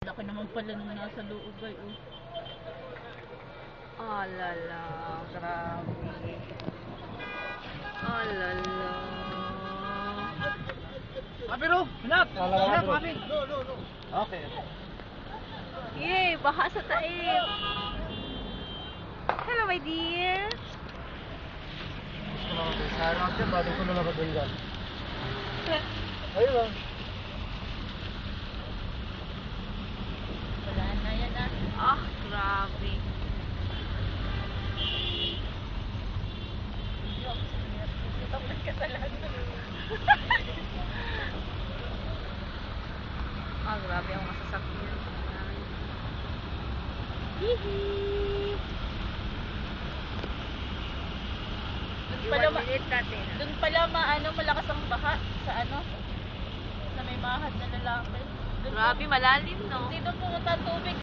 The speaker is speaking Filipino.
Laki naman pala nung nasa loob ay oh. Alala, grabe. Alala. Kapiro, hanap! Hanap, kami! No. Okay. Yay, baha sa taib. Hello, my dear. Sarap siya, bago ko na labad dyan. Ayun lang. Wala na yan ah. Ah, grabe. Ito ang nagkasalanan. Ah, grabe ang masasakyan. Hihi. Doon pala malakas ang baha sa sa may mahad na lalaki. Grabe, malalim, no? Dito pumunta